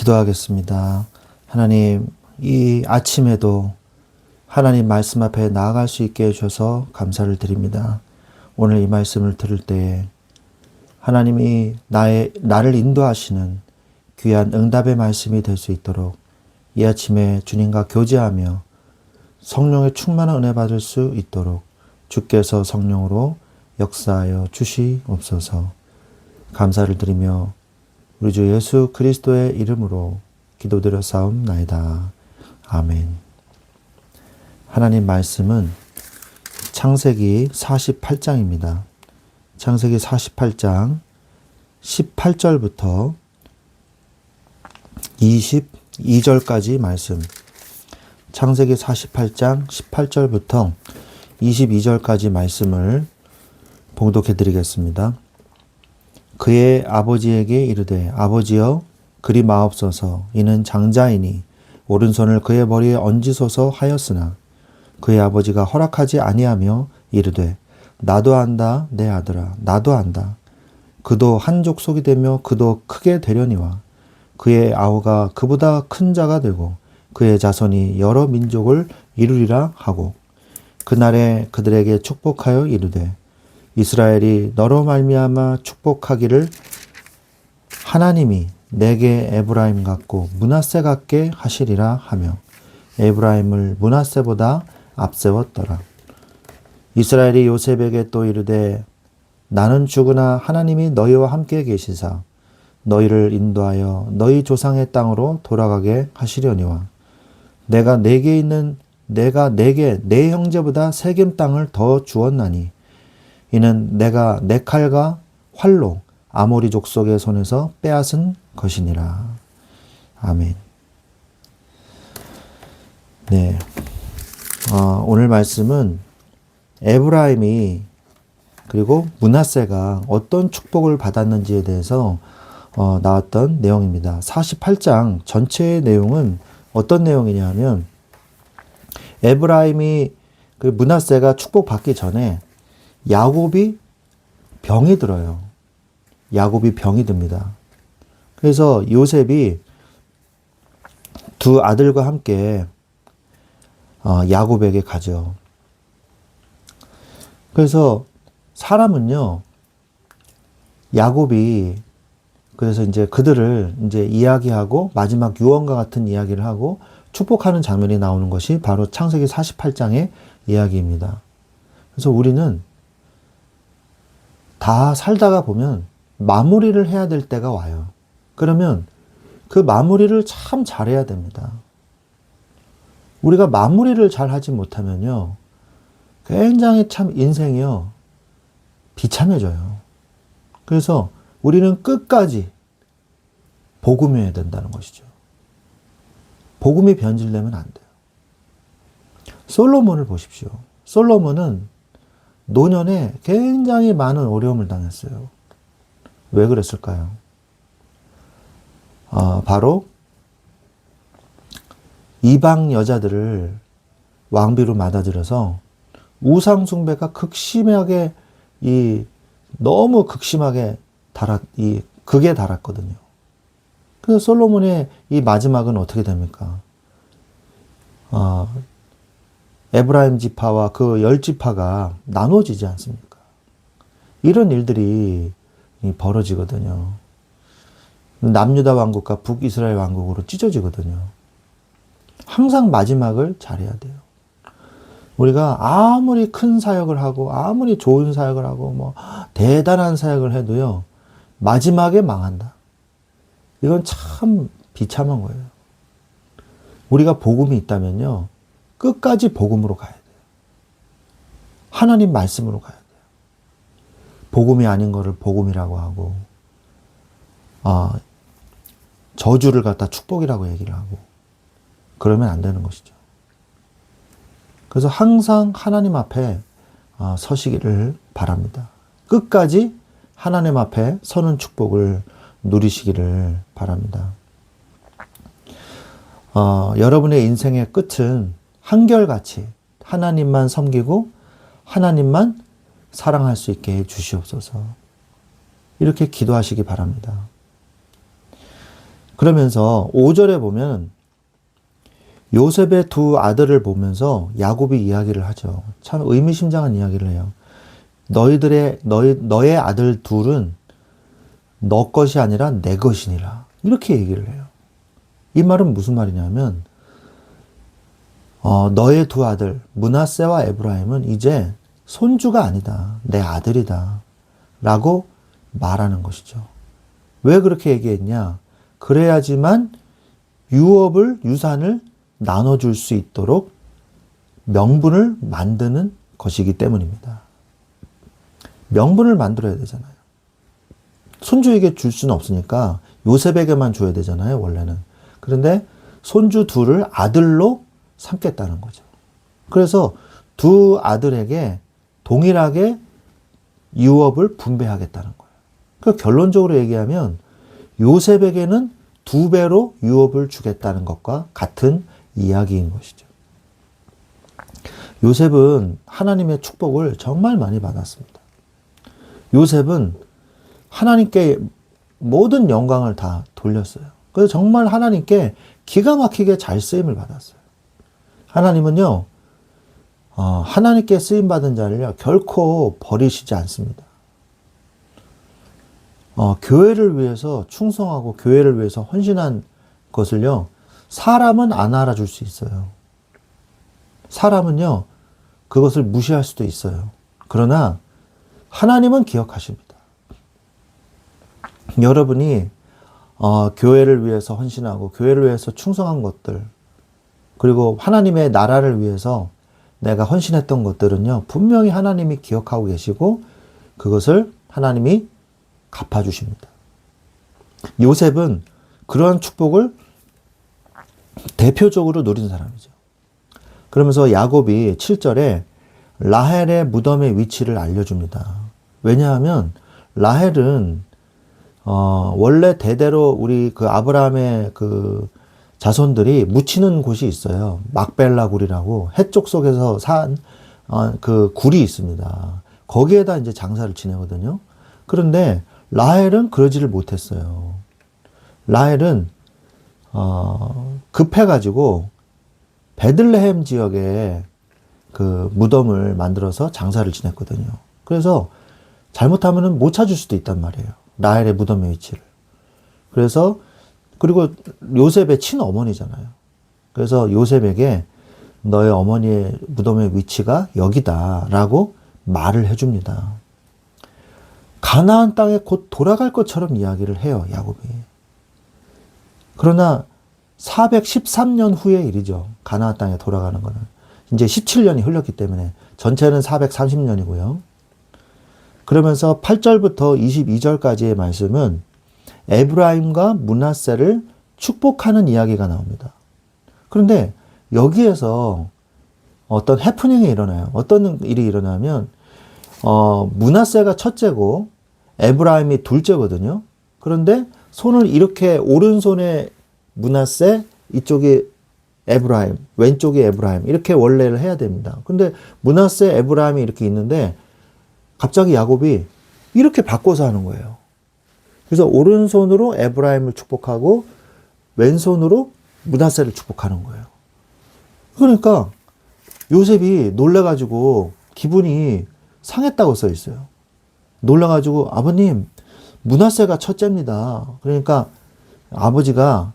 기도하겠습니다. 하나님, 이 아침에도 하나님 말씀 앞에 나아갈 수 있게 해주셔서 감사를 드립니다. 오늘 이 말씀을 들을 때에 하나님이 나를 인도하시는 귀한 응답의 말씀이 될 수 있도록 이 아침에 주님과 교제하며 성령의 충만한 은혜 받을 수 있도록 주께서 성령으로 역사하여 주시옵소서. 감사를 드리며 우리 주 예수 그리스도의 이름으로 기도드려 싸움나이다. 아멘. 하나님 말씀은 창세기 48장입니다. 창세기 48장 18절부터 22절까지 말씀. 창세기 48장 18절부터 22절까지 말씀을 봉독해 드리겠습니다. 그의 아버지에게 이르되 아버지여 그리 마옵소서 이는 장자이니 오른손을 그의 머리에 얹으소서 하였으나 그의 아버지가 허락하지 아니하며 이르되 나도 안다 내 아들아 나도 안다. 그도 한 족속이 되며 그도 크게 되려니와 그의 아우가 그보다 큰 자가 되고 그의 자손이 여러 민족을 이루리라 하고 그날에 그들에게 축복하여 이르되 이스라엘이 너로 말미암아 축복하기를 하나님이 내게 에브라임 같고 므낫세 같게 하시리라 하며 에브라임을 므낫세보다 앞세웠더라. 이스라엘이 요셉에게 또 이르되 나는 죽으나 하나님이 너희와 함께 계시사 너희를 인도하여 너희 조상의 땅으로 돌아가게 하시려니와 내가 내게 내 형제보다 세겜 땅을 더 주었나니 이는 내가 내 칼과 활로 아모리 족속의 손에서 빼앗은 것이니라. 아멘. 네. 오늘 말씀은 에브라임이 그리고 므낫세가 어떤 축복을 받았는지에 대해서 나왔던 내용입니다. 48장 전체의 내용은 어떤 내용이냐 하면 에브라임이 그 므낫세가 축복받기 전에 야곱이 병이 들어요. 야곱이 병이 듭니다. 그래서 요셉이 두 아들과 함께 야곱에게 가죠. 그래서 사람은요, 야곱이 그래서 이제 그들을 이제 이야기하고 마지막 유언과 같은 이야기를 하고 축복하는 장면이 나오는 것이 바로 창세기 48장의 이야기입니다. 그래서 우리는 다 살다가 보면 마무리를 해야 될 때가 와요. 그러면 그 마무리를 참 잘해야 됩니다. 우리가 마무리를 잘 하지 못하면요, 굉장히 참 인생이요, 비참해져요. 그래서 우리는 끝까지 복음해야 된다는 것이죠. 복음이 변질되면 안 돼요. 솔로몬을 보십시오. 솔로몬은 노년에 굉장히 많은 어려움을 당했어요. 왜 그랬을까요? 바로 이방 여자들을 왕비로 맞아들여서 우상 숭배가 극심하게 너무 극심하게 극에 달았거든요. 그래서 솔로몬의 이 마지막은 어떻게 됩니까? 에브라임 지파와 그 10지파가 나눠지지 않습니까? 이런 일들이 벌어지거든요. 남유다 왕국과 북이스라엘 왕국으로 찢어지거든요. 항상 마지막을 잘해야 돼요. 우리가 아무리 큰 사역을 하고 아무리 좋은 사역을 하고 뭐 대단한 사역을 해도요, 마지막에 망한다. 이건 참 비참한 거예요. 우리가 복음이 있다면요, 끝까지 복음으로 가야 돼요. 하나님 말씀으로 가야 돼요. 복음이 아닌 거를 복음이라고 하고, 저주를 갖다 축복이라고 얘기를 하고, 그러면 안 되는 것이죠. 그래서 항상 하나님 앞에 서시기를 바랍니다. 끝까지 하나님 앞에 서는 축복을 누리시기를 바랍니다. 여러분의 인생의 끝은 한결같이 하나님만 섬기고 하나님만 사랑할 수 있게 해 주시옵소서. 이렇게 기도하시기 바랍니다. 그러면서 5절에 보면 요셉의 두 아들을 보면서 야곱이 이야기를 하죠. 참 의미심장한 이야기를 해요. 너의 아들 둘은 너 것이 아니라 내 것이니라. 이렇게 얘기를 해요. 이 말은 무슨 말이냐면, 너의 두 아들, 므낫세와 에브라임은 이제 손주가 아니다. 내 아들이다. 라고 말하는 것이죠. 왜 그렇게 얘기했냐? 그래야지만 유산을 나눠줄 수 있도록 명분을 만드는 것이기 때문입니다. 명분을 만들어야 되잖아요. 손주에게 줄 수는 없으니까 요셉에게만 줘야 되잖아요, 원래는. 그런데 손주 둘을 아들로 삼겠다는 거죠. 그래서 두 아들에게 동일하게 유업을 분배하겠다는 거예요. 그러니까 결론적으로 얘기하면 요셉에게는 2배로 유업을 주겠다는 것과 같은 이야기인 것이죠. 요셉은 하나님의 축복을 정말 많이 받았습니다. 요셉은 하나님께 모든 영광을 다 돌렸어요. 그래서 정말 하나님께 기가 막히게 잘 쓰임을 받았어요. 하나님은요, 하나님께 쓰임받은 자를요, 결코 버리시지 않습니다. 교회를 위해서 충성하고 교회를 위해서 헌신한 것을요, 사람은 안 알아줄 수 있어요. 사람은요, 그것을 무시할 수도 있어요. 그러나 하나님은 기억하십니다. 여러분이 교회를 위해서 헌신하고 교회를 위해서 충성한 것들, 그리고 하나님의 나라를 위해서 내가 헌신했던 것들은요, 분명히 하나님이 기억하고 계시고 그것을 하나님이 갚아주십니다. 요셉은 그러한 축복을 대표적으로 누린 사람이죠. 그러면서 야곱이 7절에 라헬의 무덤의 위치를 알려줍니다. 왜냐하면 라헬은 원래 대대로 우리 그 아브라함의 그 자손들이 묻히는 곳이 있어요. 막벨라 굴이라고 해쪽 속에서 산 그 굴이 있습니다. 거기에다 이제 장사를 지내거든요. 그런데 라헬은 그러지를 못했어요. 라헬은 급해가지고 베들레헴 지역에 그 무덤을 만들어서 장사를 지냈거든요. 그래서 잘못하면은 못 찾을 수도 있단 말이에요. 라헬의 무덤의 위치를. 그래서 그리고 요셉의 친어머니잖아요. 그래서 요셉에게 너의 어머니의 무덤의 위치가 여기다라고 말을 해줍니다. 가나안 땅에 곧 돌아갈 것처럼 이야기를 해요, 야곱이. 그러나 413년 후의 일이죠. 가나안 땅에 돌아가는 거는. 이제 17년이 흘렀기 때문에 전체는 430년이고요. 그러면서 8절부터 22절까지의 말씀은 에브라임과 므낫세를 축복하는 이야기가 나옵니다. 그런데 여기에서 어떤 해프닝이 일어나요. 어떤 일이 일어나면 므낫세가 첫째고 에브라임이 둘째거든요. 그런데 손을 이렇게 오른손에 므낫세, 이쪽이 에브라임, 왼쪽이 에브라임 이렇게 원래를 해야 됩니다. 근데 므낫세, 에브라임이 이렇게 있는데 갑자기 야곱이 이렇게 바꿔서 하는 거예요. 그래서 오른손으로 에브라임을 축복하고 왼손으로 므낫세를 축복하는 거예요. 그러니까 요셉이 놀라가지고 기분이 상했다고 써 있어요. 놀라가지고 아버님, 므낫세가 첫째입니다. 그러니까 아버지가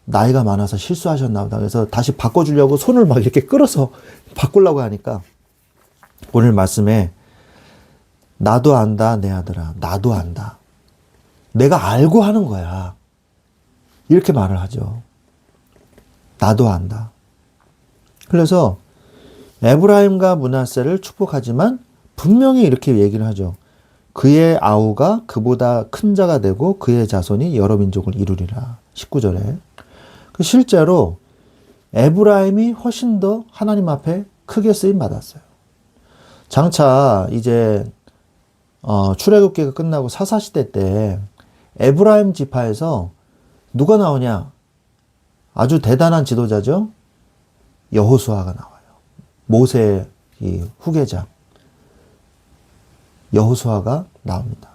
나이가 많아서 실수하셨나 보다. 그래서 다시 바꿔주려고 손을 막 이렇게 끌어서 바꾸려고 하니까 오늘 말씀에 나도 안다, 내 아들아. 나도 안다. 내가 알고 하는 거야. 이렇게 말을 하죠. 나도 안다. 그래서 에브라임과 므낫세를 축복하지만 분명히 이렇게 얘기를 하죠. 그의 아우가 그보다 큰 자가 되고 그의 자손이 여러 민족을 이루리라. 19절에. 실제로 에브라임이 훨씬 더 하나님 앞에 크게 쓰임 받았어요. 장차 이제 출애굽기가 끝나고 사사시대 때 에브라임 지파에서 누가 나오냐? 아주 대단한 지도자죠. 여호수아가 나와요. 모세의 이 후계자 여호수아가 나옵니다.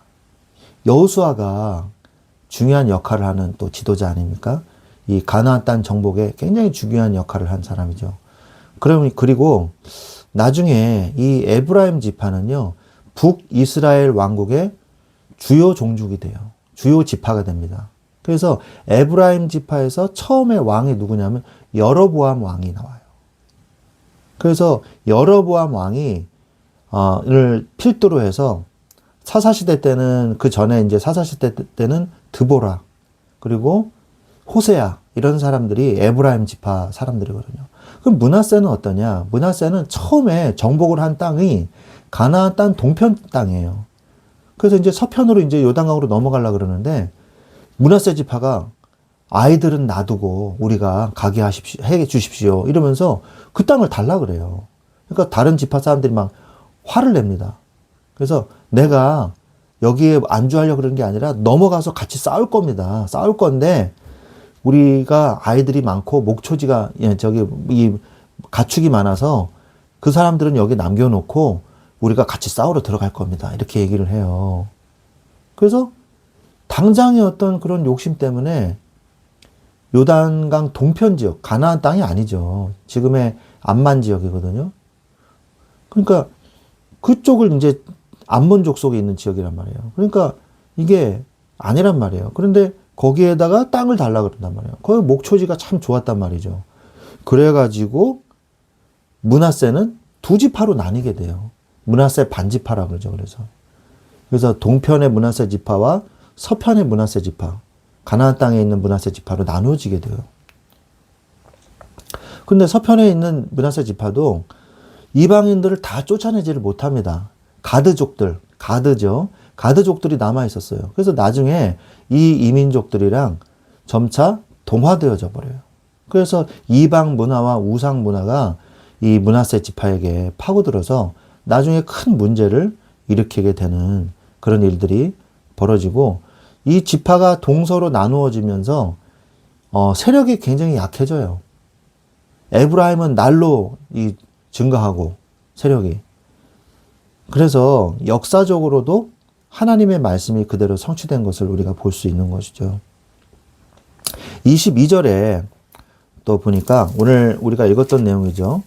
여호수아가 중요한 역할을 하는 또 지도자 아닙니까? 이 가나안 땅 정복에 굉장히 중요한 역할을 한 사람이죠. 그리고 나중에 이 에브라임 지파는요, 북이스라엘 왕국의 주요 종족이 돼요. 주요 지파가 됩니다. 그래서 에브라임 지파에서 처음에 왕이 누구냐면 여로보암 왕이 나와요. 그래서 여로보암 왕이 를 필두로 해서 사사시대 때는 그 전에 이제 사사시대 때는 드보라 그리고 호세아 이런 사람들이 에브라임 지파 사람들이거든요. 그럼 므낫세는 어떠냐? 므낫세는 처음에 정복을 한 땅이 가나안 땅 동편 땅이에요. 그래서 이제 서편으로 이제 요단강으로 넘어가려고 그러는데 므낫세 지파가 아이들은 놔두고 우리가 가게 해 주십시오 이러면서 그 땅을 달라 그래요. 그러니까 다른 지파 사람들이 막 화를 냅니다. 그래서 내가 여기에 안주하려고 그러는 게 아니라 넘어가서 같이 싸울 겁니다. 싸울 건데 우리가 아이들이 많고 목초지가 이 가축이 많아서 그 사람들은 여기 남겨놓고 우리가 같이 싸우러 들어갈 겁니다. 이렇게 얘기를 해요. 그래서 당장의 어떤 그런 욕심 때문에 요단강 동편 지역, 가나안 땅이 아니죠. 지금의 암만 지역이거든요. 그러니까 그쪽을 이제 암몬족 속에 있는 지역이란 말이에요. 그러니까 이게 아니란 말이에요. 그런데 거기에다가 땅을 달라고 그런단 말이에요. 거기 목초지가 참 좋았단 말이죠. 그래가지고 므낫세는 두 지파로 나뉘게 돼요. 므낫세 반지파라고 그러죠. 그래서 동편의 므낫세 지파와 서편의 므낫세 지파, 가나안 땅에 있는 므낫세 지파로 나누어지게 돼요. 근데 서편에 있는 므낫세 지파도 이방인들을 다 쫓아내지를 못합니다. 가드족들이 남아 있었어요. 그래서 나중에 이 이민족들이랑 점차 동화되어져 버려요. 그래서 이방 문화와 우상 문화가 이 므낫세 지파에게 파고들어서 나중에 큰 문제를 일으키게 되는 그런 일들이 벌어지고 이 지파가 동서로 나누어지면서 세력이 굉장히 약해져요. 에브라임은 날로 증가하고 세력이. 그래서 역사적으로도 하나님의 말씀이 그대로 성취된 것을 우리가 볼 수 있는 것이죠. 22절에 또 보니까 오늘 우리가 읽었던 내용이죠.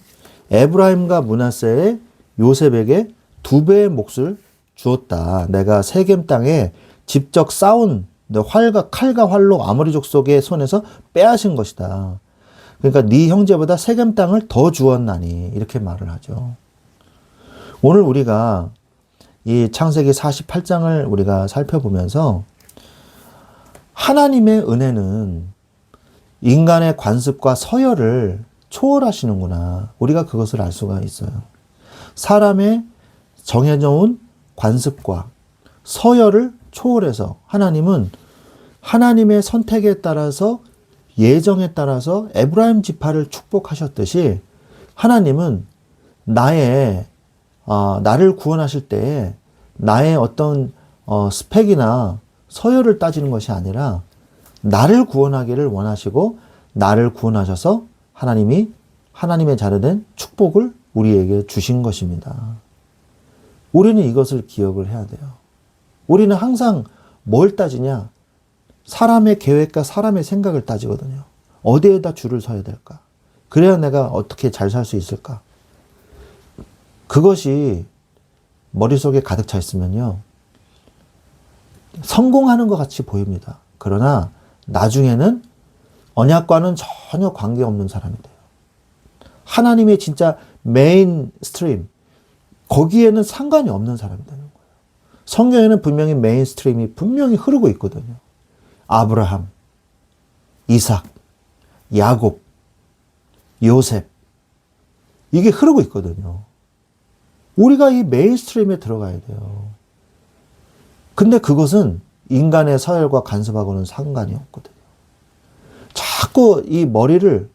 에브라임과 므낫세의 요셉에게 2배의 몫을 주었다. 내가 세겜 땅에 직접 싸운 칼과 활로 아모리족 속의 손에서 빼앗은 것이다. 그러니까 네 형제보다 세겜 땅을 더 주었나니 이렇게 말을 하죠. 오늘 우리가 이 창세기 48장을 우리가 살펴보면서 하나님의 은혜는 인간의 관습과 서열을 초월하시는구나. 우리가 그것을 알 수가 있어요. 사람의 정해져 온 관습과 서열을 초월해서 하나님은 하나님의 선택에 따라서 예정에 따라서 에브라임 지파를 축복하셨듯이 하나님은 나를 구원하실 때에 나의 어떤 스펙이나 서열을 따지는 것이 아니라 나를 구원하기를 원하시고 나를 구원하셔서 하나님이 하나님의 자녀된 축복을 우리에게 주신 것입니다. 우리는 이것을 기억을 해야 돼요. 우리는 항상 뭘 따지냐? 사람의 계획과 사람의 생각을 따지거든요. 어디에다 줄을 서야 될까? 그래야 내가 어떻게 잘 살 수 있을까? 그것이 머릿속에 가득 차 있으면요. 성공하는 것 같이 보입니다. 그러나 나중에는 언약과는 전혀 관계없는 사람이 돼요. 하나님의 진짜 메인 스트림, 거기에는 상관이 없는 사람이 되는 거예요. 성경에는 분명히 메인 스트림이 분명히 흐르고 있거든요. 아브라함, 이삭, 야곱, 요셉, 이게 흐르고 있거든요. 우리가 이 메인 스트림에 들어가야 돼요. 근데 그것은 인간의 서열과 간섭하고는 상관이 없거든요. 자꾸 이 머리를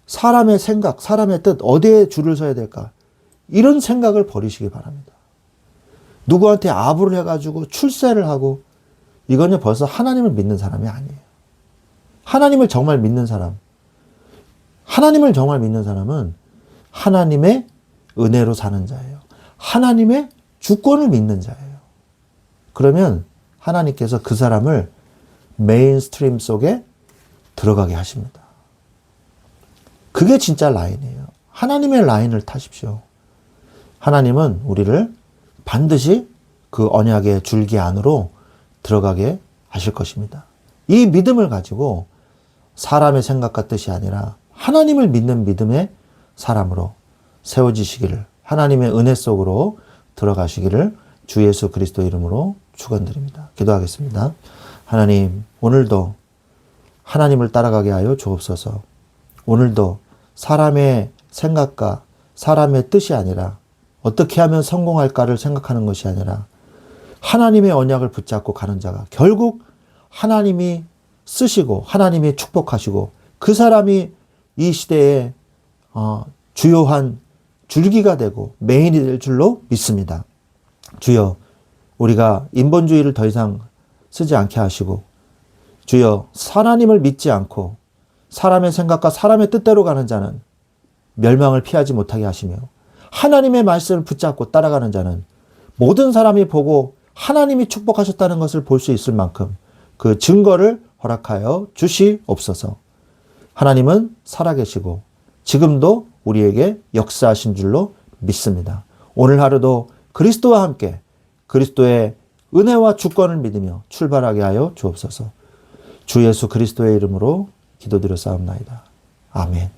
사람의 생각, 사람의 뜻, 어디에 줄을 서야 될까? 이런 생각을 버리시기 바랍니다. 누구한테 아부를 해가지고 출세를 하고, 이거는 벌써 하나님을 믿는 사람이 아니에요. 하나님을 정말 믿는 사람은 하나님의 은혜로 사는 자예요. 하나님의 주권을 믿는 자예요. 그러면 하나님께서 그 사람을 메인스트림 속에 들어가게 하십니다. 그게 진짜 라인이에요. 하나님의 라인을 타십시오. 하나님은 우리를 반드시 그 언약의 줄기 안으로 들어가게 하실 것입니다. 이 믿음을 가지고 사람의 생각과 뜻이 아니라 하나님을 믿는 믿음의 사람으로 세워지시기를, 하나님의 은혜 속으로 들어가시기를 주 예수 그리스도 이름으로 축원드립니다. 기도하겠습니다. 하나님, 오늘도 하나님을 따라가게 하여 주옵소서. 오늘도 사람의 생각과 사람의 뜻이 아니라 어떻게 하면 성공할까를 생각하는 것이 아니라 하나님의 언약을 붙잡고 가는 자가 결국 하나님이 쓰시고 하나님이 축복하시고 그 사람이 이 시대에 주요한 줄기가 되고 메인이 될 줄로 믿습니다. 주여, 우리가 인본주의를 더 이상 쓰지 않게 하시고, 주여, 하나님을 믿지 않고 사람의 생각과 사람의 뜻대로 가는 자는 멸망을 피하지 못하게 하시며, 하나님의 말씀을 붙잡고 따라가는 자는 모든 사람이 보고 하나님이 축복하셨다는 것을 볼 수 있을 만큼 그 증거를 허락하여 주시옵소서. 하나님은 살아계시고 지금도 우리에게 역사하신 줄로 믿습니다. 오늘 하루도 그리스도와 함께 그리스도의 은혜와 주권을 믿으며 출발하게 하여 주옵소서. 주 예수 그리스도의 이름으로 기도드렸사옵나이다. 아멘.